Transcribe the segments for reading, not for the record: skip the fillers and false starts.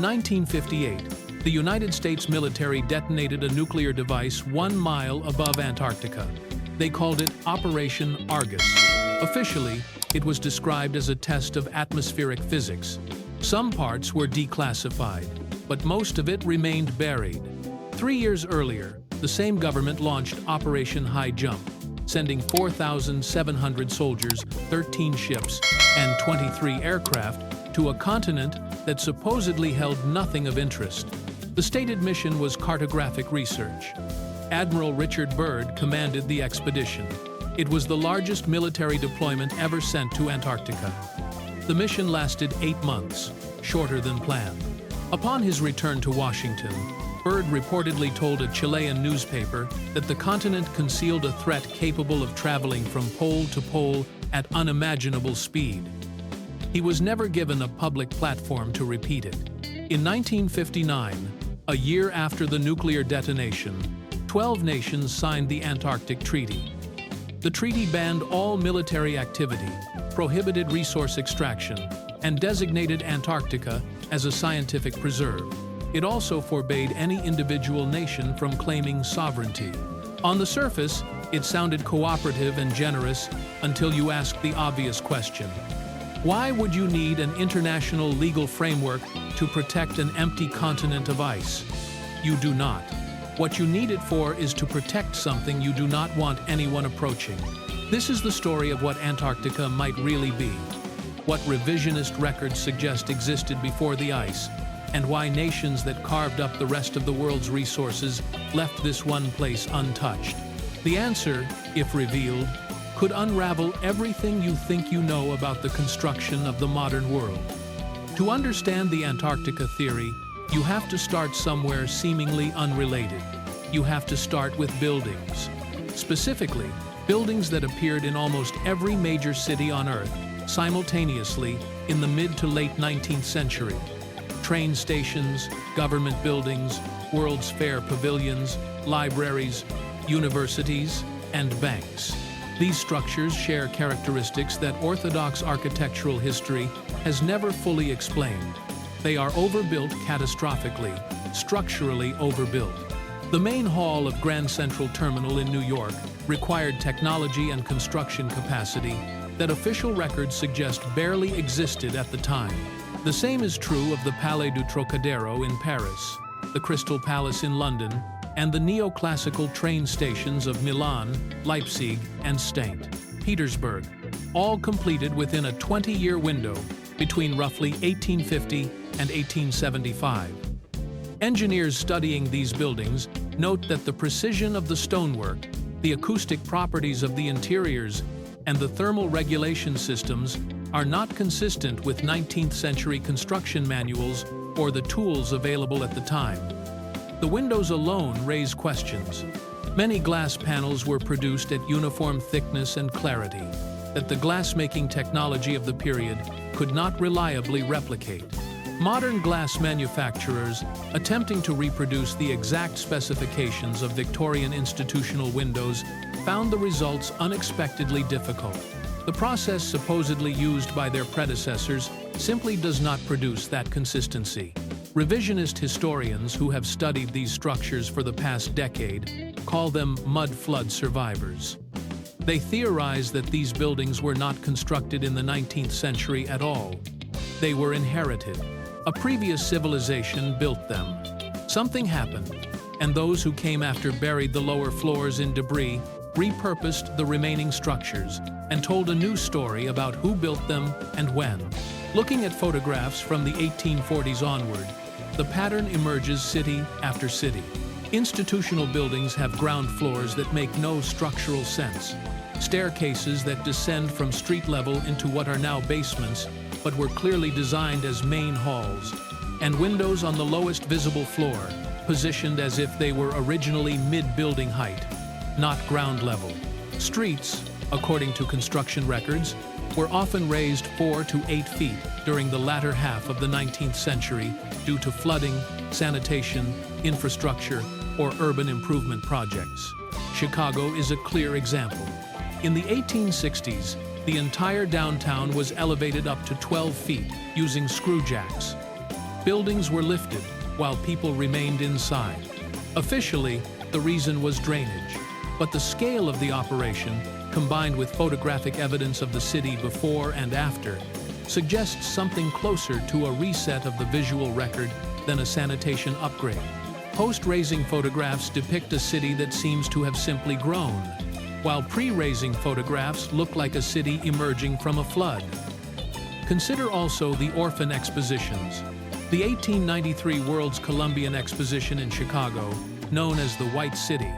1958, the United States military detonated a nuclear device 1 mile above Antarctica. They called it Operation Argus. Officially, it was described as a test of atmospheric physics. Some parts were declassified, but most of it remained buried. 3 years earlier, the same government launched Operation High Jump, sending 4,700 soldiers, 13 ships, and 23 aircraft to a continent that supposedly held nothing of interest. The stated mission was cartographic research. Admiral Richard Byrd commanded the expedition. It was the largest military deployment ever sent to Antarctica. The mission lasted 8 months, shorter than planned. Upon his return to Washington, Byrd reportedly told a Chilean newspaper that the continent concealed a threat capable of traveling from pole to pole at unimaginable speed. He was never given a public platform to repeat it. In 1959, a year after the nuclear detonation, 12 nations signed the Antarctic Treaty. The treaty banned all military activity, prohibited resource extraction, and designated Antarctica as a scientific preserve. It also forbade any individual nation from claiming sovereignty. On the surface, it sounded cooperative and generous until you asked the obvious question. Why would you need an international legal framework to protect an empty continent of ice? You do not. What you need it for is to protect something you do not want anyone approaching. This is the story of what Antarctica might really be, what revisionist records suggest existed before the ice, and why nations that carved up the rest of the world's resources left this one place untouched. The answer, if revealed, could unravel everything you think you know about the construction of the modern world. To understand the Antarctica theory, you have to start somewhere seemingly unrelated. You have to start with buildings. Specifically, buildings that appeared in almost every major city on Earth simultaneously in the mid to late 19th century. Train stations, government buildings, World's Fair pavilions, libraries, universities, and banks. These structures share characteristics that orthodox architectural history has never fully explained. They are overbuilt catastrophically, structurally overbuilt. The main hall of Grand Central Terminal in New York required technology and construction capacity that official records suggest barely existed at the time. The same is true of the Palais du Trocadero in Paris, the Crystal Palace in London, and the neoclassical train stations of Milan, Leipzig, and St. Petersburg, all completed within a 20-year window between roughly 1850 and 1875. Engineers studying these buildings note that the precision of the stonework, the acoustic properties of the interiors, and the thermal regulation systems are not consistent with 19th century construction manuals or the tools available at the time. The windows alone raise questions. Many glass panels were produced at uniform thickness and clarity that the glass-making technology of the period could not reliably replicate. Modern glass manufacturers, attempting to reproduce the exact specifications of Victorian institutional windows, found the results unexpectedly difficult. The process supposedly used by their predecessors simply does not produce that consistency. Revisionist historians who have studied these structures for the past decade call them mud flood survivors. They theorize that these buildings were not constructed in the 19th century at all. They were inherited. A previous civilization built them. Something happened, and those who came after buried the lower floors in debris, repurposed the remaining structures, and told a new story about who built them and when. Looking at photographs from the 1840s onward, the pattern emerges city after city. Institutional buildings have ground floors that make no structural sense, staircases that descend from street level into what are now basements, but were clearly designed as main halls, and windows on the lowest visible floor, positioned as if they were originally mid-building height, not ground level. Streets, according to construction records, were often raised 4 to 8 feet during the latter half of the 19th century due to flooding, sanitation, infrastructure, or urban improvement projects. Chicago is a clear example. In the 1860s, the entire downtown was elevated up to 12 feet using screw jacks. Buildings were lifted, while people remained inside. Officially, the reason was drainage, but the scale of the operation, combined with photographic evidence of the city before and after, suggests something closer to a reset of the visual record than a sanitation upgrade. Post-raising photographs depict a city that seems to have simply grown, while pre-raising photographs look like a city emerging from a flood. Consider also the orphan expositions. The 1893 World's Columbian Exposition in Chicago, known as the White City,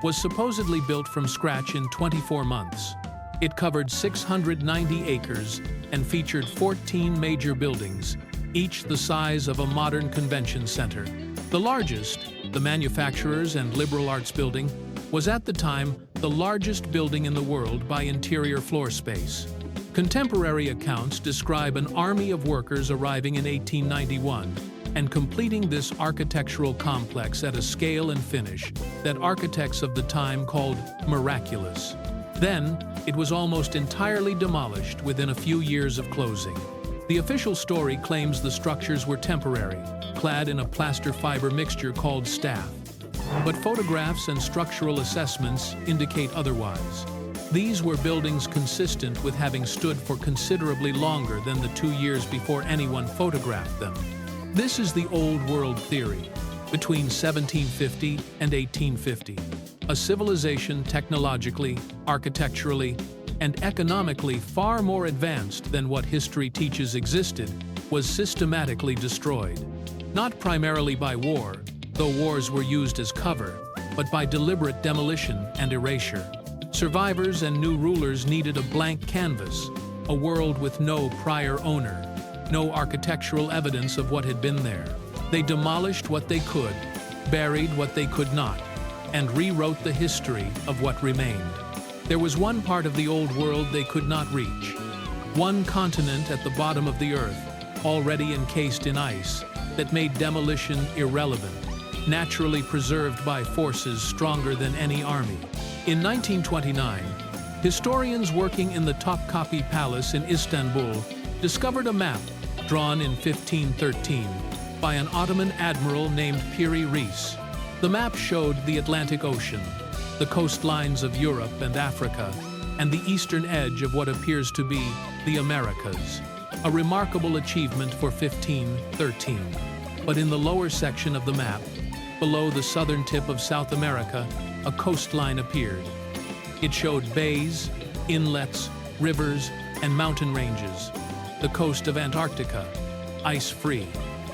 was supposedly built from scratch in 24 months. It covered 690 acres and featured 14 major buildings, each the size of a modern convention center. The largest, the Manufacturers and Liberal Arts Building, was at the time the largest building in the world by interior floor space. Contemporary accounts describe an army of workers arriving in 1891 and completing this architectural complex at a scale and finish that architects of the time called miraculous. Then, it was almost entirely demolished within a few years of closing. The official story claims the structures were temporary, clad in a plaster fiber mixture called staff. But photographs and structural assessments indicate otherwise. These were buildings consistent with having stood for considerably longer than the 2 years before anyone photographed them. This is the Old World theory, between 1750 and 1850. A civilization technologically, architecturally, and economically far more advanced than what history teaches existed was systematically destroyed. Not primarily by war, though wars were used as cover, but by deliberate demolition and erasure. Survivors and new rulers needed a blank canvas, a world with no prior owner, no architectural evidence of what had been there. They demolished what they could, buried what they could not, and rewrote the history of what remained. There was one part of the old world they could not reach, one continent at the bottom of the earth, already encased in ice, that made demolition irrelevant, naturally preserved by forces stronger than any army. In 1929, historians working in the Topkapi Palace in Istanbul discovered a map drawn in 1513 by an Ottoman admiral named Piri Reis. The map showed the Atlantic Ocean, the coastlines of Europe and Africa, and the eastern edge of what appears to be the Americas. A remarkable achievement for 1513. But in the lower section of the map, below the southern tip of South America, a coastline appeared. It showed bays, inlets, rivers, and mountain ranges. The coast of Antarctica, ice-free.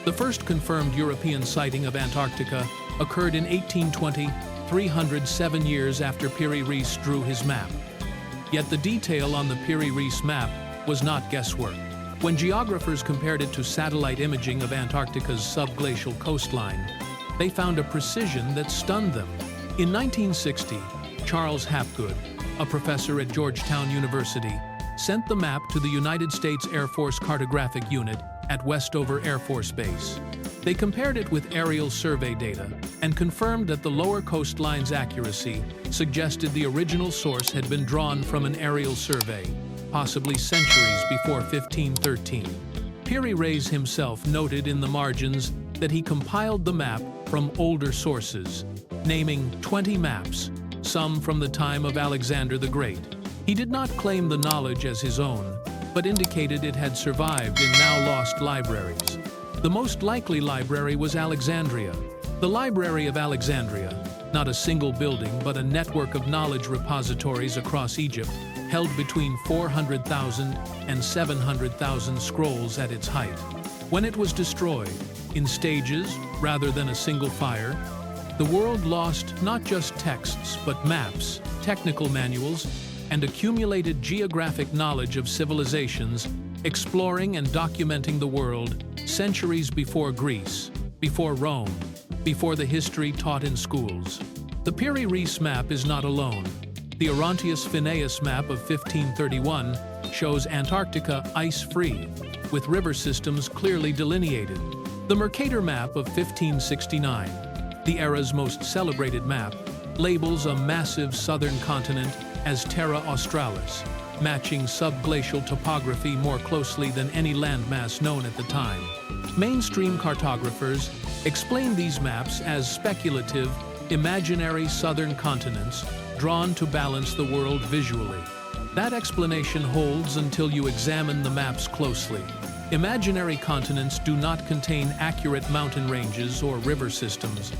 The first confirmed European sighting of Antarctica occurred in 1820, 307 years after Piri Reis drew his map. Yet the detail on the Piri Reis map was not guesswork. When geographers compared it to satellite imaging of Antarctica's subglacial coastline, they found a precision that stunned them. In 1960, Charles Hapgood, a professor at Georgetown University, sent the map to the United States Air Force Cartographic Unit at Westover Air Force Base. They compared it with aerial survey data and confirmed that the lower coastline's accuracy suggested the original source had been drawn from an aerial survey, possibly centuries before 1513. Piri Reis himself noted in the margins that he compiled the map from older sources, naming 20 maps, some from the time of Alexander the Great. He did not claim the knowledge as his own, but indicated it had survived in now-lost libraries. The most likely library was Alexandria. The Library of Alexandria, not a single building but a network of knowledge repositories across Egypt, held between 400,000 and 700,000 scrolls at its height. When it was destroyed, in stages rather than a single fire, the world lost not just texts but maps, technical manuals, and accumulated geographic knowledge of civilizations exploring and documenting the world centuries before Greece, before Rome, before the history taught in schools. The Piri Reis map is not alone. The Orontius Phineus map of 1531 shows Antarctica ice-free, with river systems clearly delineated. The Mercator map of 1569, the era's most celebrated map, labels a massive southern continent as Terra Australis, matching subglacial topography more closely than any landmass known at the time. Mainstream cartographers explain these maps as speculative, imaginary southern continents drawn to balance the world visually. That explanation holds until you examine the maps closely. Imaginary continents do not contain accurate mountain ranges or river systems,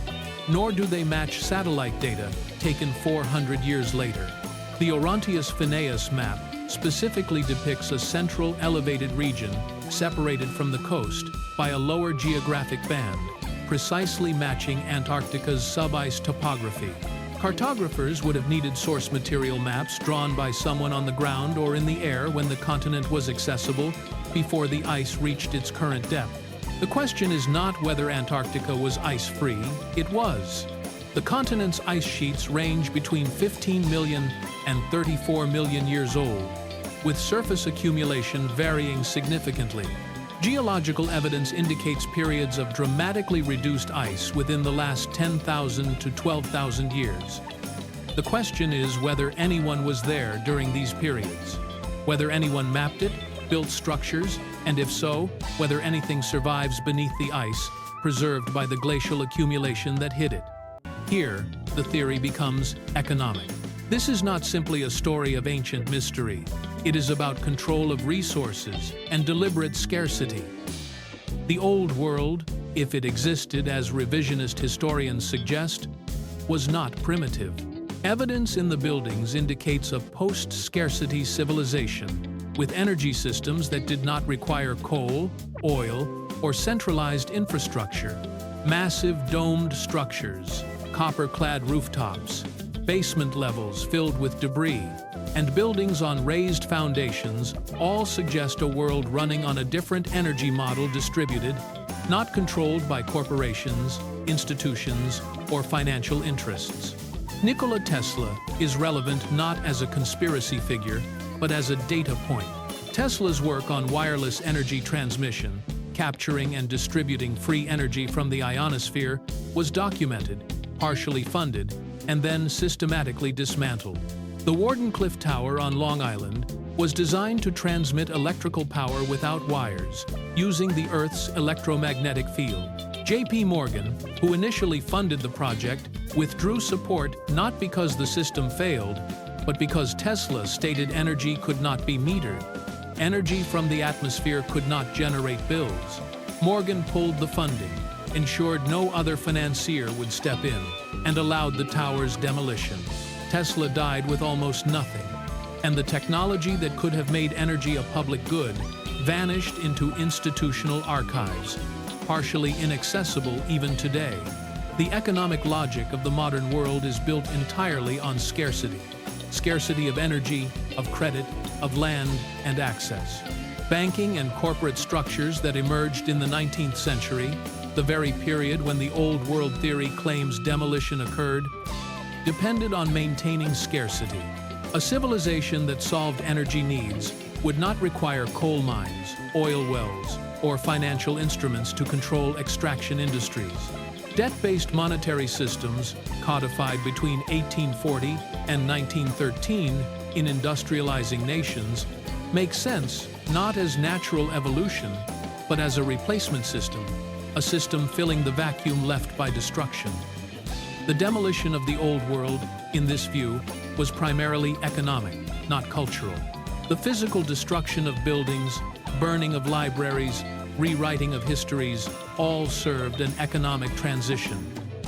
nor do they match satellite data taken 400 years later. The Orontius Phineus map specifically depicts a central elevated region separated from the coast by a lower geographic band, precisely matching Antarctica's sub-ice topography. Cartographers would have needed source material maps drawn by someone on the ground or in the air when the continent was accessible before the ice reached its current depth. The question is not whether Antarctica was ice-free, it was. The continent's ice sheets range between 15 million and 34 million years old, with surface accumulation varying significantly. Geological evidence indicates periods of dramatically reduced ice within the last 10,000 to 12,000 years. The question is whether anyone was there during these periods, whether anyone mapped it, built structures, and if so, whether anything survives beneath the ice, preserved by the glacial accumulation that hid it. Here, the theory becomes economic. This is not simply a story of ancient mystery. It is about control of resources and deliberate scarcity. The Old World, if it existed as revisionist historians suggest, was not primitive. Evidence in the buildings indicates a post-scarcity civilization, with energy systems that did not require coal, oil, or centralized infrastructure. Massive domed structures, copper-clad rooftops, basement levels filled with debris, and buildings on raised foundations all suggest a world running on a different energy model distributed, not controlled by corporations, institutions, or financial interests. Nikola Tesla is relevant not as a conspiracy figure, but as a data point. Tesla's work on wireless energy transmission, capturing and distributing free energy from the ionosphere, was documented, partially funded, and then systematically dismantled. The Wardenclyffe Tower on Long Island was designed to transmit electrical power without wires, using the Earth's electromagnetic field. J.P. Morgan, who initially funded the project, withdrew support not because the system failed, but because Tesla stated energy could not be metered. Energy from the atmosphere could not generate bills. Morgan pulled the funding, ensured no other financier would step in, and allowed the tower's demolition. Tesla died with almost nothing, and the technology that could have made energy a public good vanished into institutional archives, partially inaccessible even today. The economic logic of the modern world is built entirely on scarcity. Scarcity of energy, of credit, of land, and access. Banking and corporate structures that emerged in the 19th century, the very period when the Old World theory claims demolition occurred, depended on maintaining scarcity. A civilization that solved energy needs would not require coal mines, oil wells, or financial instruments to control extraction industries. Debt-based monetary systems, codified between 1840 and 1913 in industrializing nations, make sense not as natural evolution, but as a replacement system, a system filling the vacuum left by destruction. The demolition of the Old World, in this view, was primarily economic, not cultural. The physical destruction of buildings, burning of libraries, rewriting of histories, all served an economic transition.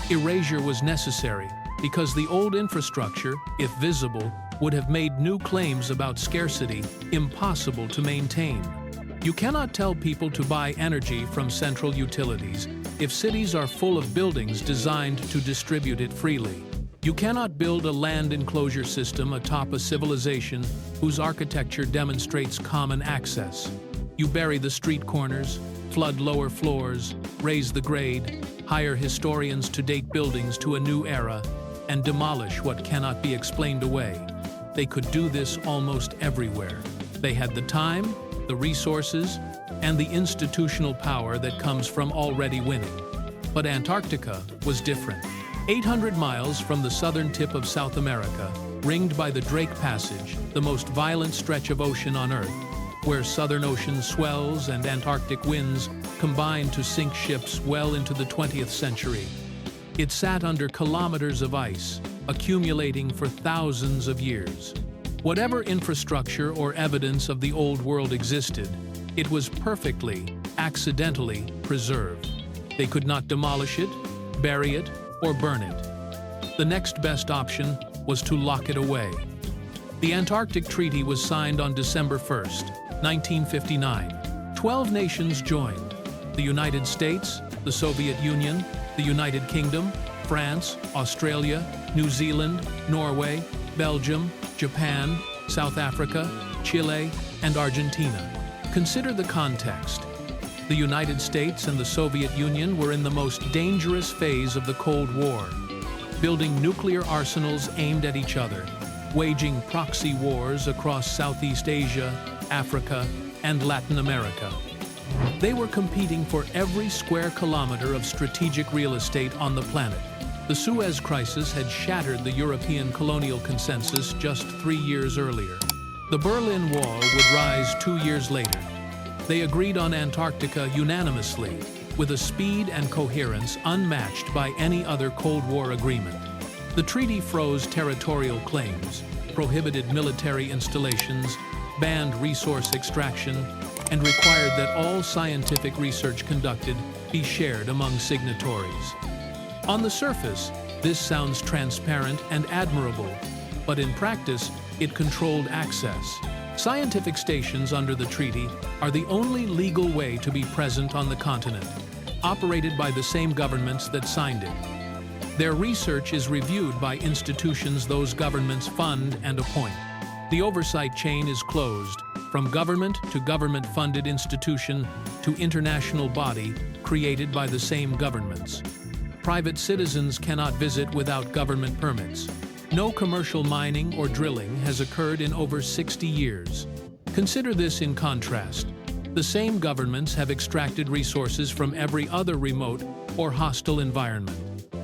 Erasure was necessary because the old infrastructure, if visible, would have made new claims about scarcity impossible to maintain. You cannot tell people to buy energy from central utilities if cities are full of buildings designed to distribute it freely. You cannot build a land enclosure system atop a civilization whose architecture demonstrates common access. You bury the street corners, flood lower floors, raise the grade, hire historians to date buildings to a new era, and demolish what cannot be explained away. They could do this almost everywhere. They had the time, the resources, and the institutional power that comes from already winning. But Antarctica was different. 800 miles from the southern tip of South America, ringed by the Drake Passage, the most violent stretch of ocean on Earth, where Southern Ocean swells and Antarctic winds combined to sink ships well into the 20th century. It sat under kilometers of ice, accumulating for thousands of years. Whatever infrastructure or evidence of the Old World existed, it was perfectly, accidentally preserved. They could not demolish it, bury it, or burn it. The next best option was to lock it away. The Antarctic Treaty was signed on December 1, 1959. 12 nations joined: the United States, the Soviet Union, the United Kingdom, France, Australia, New Zealand, Norway, Belgium, Japan, South Africa, Chile, and Argentina. Consider the context. The United States and the Soviet Union were in the most dangerous phase of the Cold War, building nuclear arsenals aimed at each other, waging proxy wars across Southeast Asia, Africa, and Latin America. They were competing for every square kilometer of strategic real estate on the planet. The Suez Crisis had shattered the European colonial consensus just 3 years earlier. The Berlin Wall would rise 2 years later. They agreed on Antarctica unanimously, with a speed and coherence unmatched by any other Cold War agreement. The treaty froze territorial claims, prohibited military installations, banned resource extraction, and required that all scientific research conducted be shared among signatories. On the surface, this sounds transparent and admirable, but in practice, it controlled access. Scientific stations under the treaty are the only legal way to be present on the continent, operated by the same governments that signed it. Their research is reviewed by institutions those governments fund and appoint. The oversight chain is closed, from government to government-funded institution to international body created by the same governments. Private citizens cannot visit without government permits. No commercial mining or drilling has occurred in over 60 years. Consider this in contrast. The same governments have extracted resources from every other remote or hostile environment.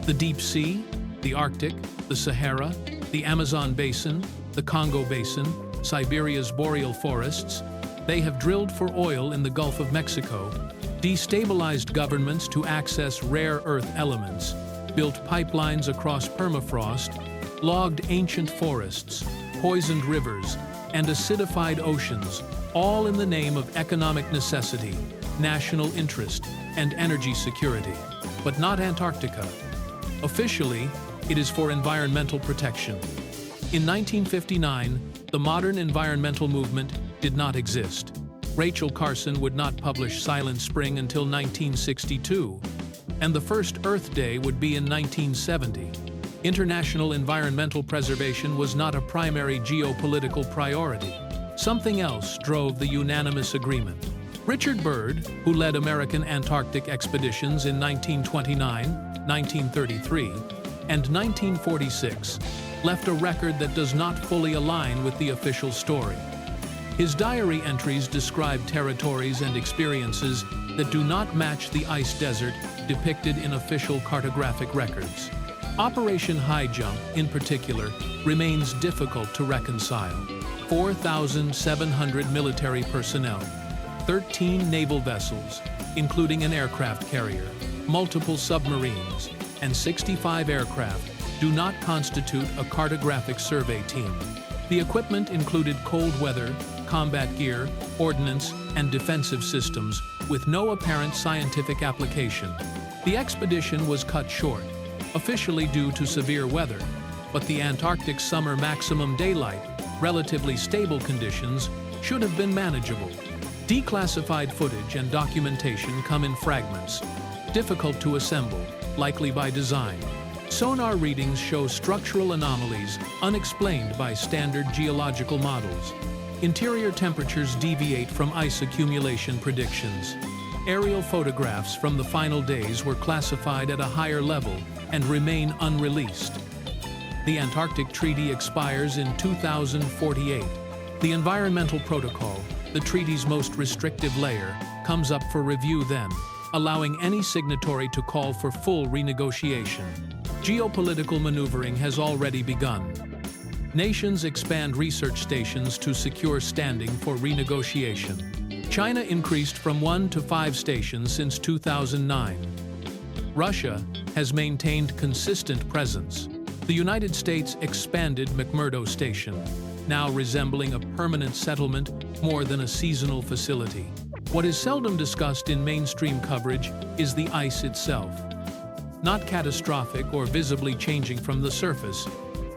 The deep sea, the Arctic, the Sahara, the Amazon basin, the Congo basin, Siberia's boreal forests. They have drilled for oil in the Gulf of Mexico, destabilized governments to access rare earth elements, built pipelines across permafrost, logged ancient forests, poisoned rivers, and acidified oceans, all in the name of economic necessity, national interest, and energy security. But not Antarctica. Officially, it is for environmental protection. In 1959, the modern environmental movement did not exist. Rachel Carson would not publish Silent Spring until 1962, and the first Earth Day would be in 1970. International environmental preservation was not a primary geopolitical priority. Something else drove the unanimous agreement. Richard Byrd, who led American Antarctic expeditions in 1929, 1933, and 1946, left a record that does not fully align with the official story. His diary entries describe territories and experiences that do not match the ice desert depicted in official cartographic records. Operation High Jump, in particular, remains difficult to reconcile. 4,700 military personnel, 13 naval vessels, including an aircraft carrier, multiple submarines, and 65 aircraft do not constitute a cartographic survey team. The equipment included cold weather, combat gear, ordnance, and defensive systems with no apparent scientific application. The expedition was cut short, officially due to severe weather, but the Antarctic summer maximum daylight, relatively stable conditions, should have been manageable. Declassified footage and documentation come in fragments, difficult to assemble, likely by design. Sonar readings show structural anomalies unexplained by standard geological models. Interior temperatures deviate from ice accumulation predictions. Aerial photographs from the final days were classified at a higher level and remain unreleased. The Antarctic Treaty expires in 2048. The Environmental Protocol, the treaty's most restrictive layer, comes up for review then, allowing any signatory to call for full renegotiation. Geopolitical maneuvering has already begun. Nations expand research stations to secure standing for renegotiation. China increased from 1 to 5 stations since 2009. Russia has maintained consistent presence. The United States expanded McMurdo Station, now resembling a permanent settlement more than a seasonal facility. What is seldom discussed in mainstream coverage is the ice itself. Not catastrophic or visibly changing from the surface,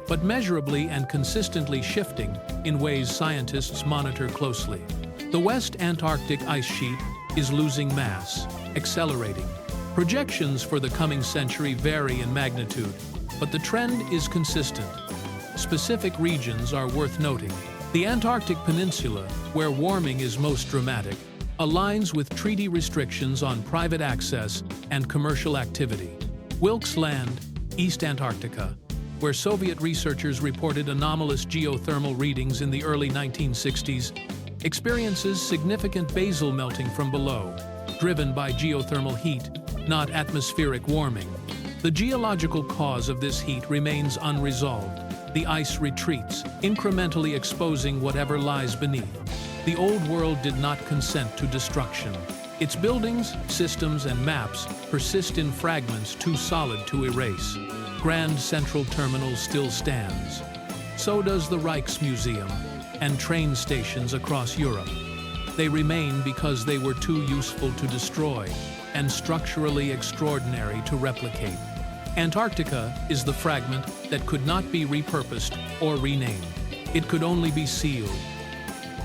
but measurably and consistently shifting in ways scientists monitor closely. The West Antarctic ice sheet is losing mass, accelerating. Projections for the coming century vary in magnitude, but the trend is consistent. Specific regions are worth noting. The Antarctic Peninsula, where warming is most dramatic, aligns with treaty restrictions on private access and commercial activity. Wilkes Land, East Antarctica, where Soviet researchers reported anomalous geothermal readings in the early 1960s, experiences significant basal melting from below, driven by geothermal heat, not atmospheric warming. The geological cause of this heat remains unresolved. The ice retreats, incrementally exposing whatever lies beneath. The Old World did not consent to destruction. Its buildings, systems, and maps persist in fragments too solid to erase. Grand Central Terminal still stands. So does the Rijksmuseum and train stations across Europe. They remain because they were too useful to destroy and structurally extraordinary to replicate. Antarctica is the fragment that could not be repurposed or renamed. It could only be sealed.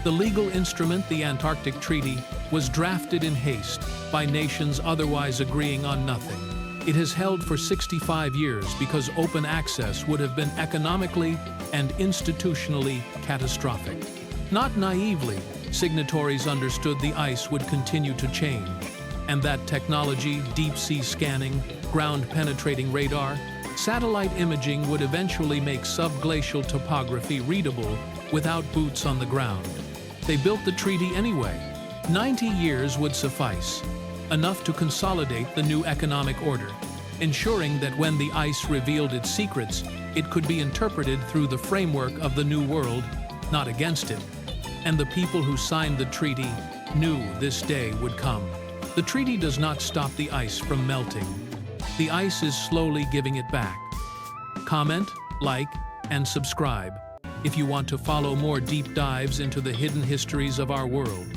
The legal instrument, the Antarctic Treaty, was drafted in haste by nations otherwise agreeing on nothing. It has held for 65 years because open access would have been economically and institutionally catastrophic. Not naively, signatories understood the ice would continue to change, and that technology, deep-sea scanning, ground-penetrating radar, satellite imaging would eventually make subglacial topography readable without boots on the ground. They built the treaty anyway. 90 years would suffice, enough to consolidate the new economic order, ensuring that when the ice revealed its secrets, it could be interpreted through the framework of the New World, not against it. And the people who signed the treaty knew this day would come. The treaty does not stop the ice from melting. The ice is slowly giving it back. Comment, like, and subscribe if you want to follow more deep dives into the hidden histories of our world.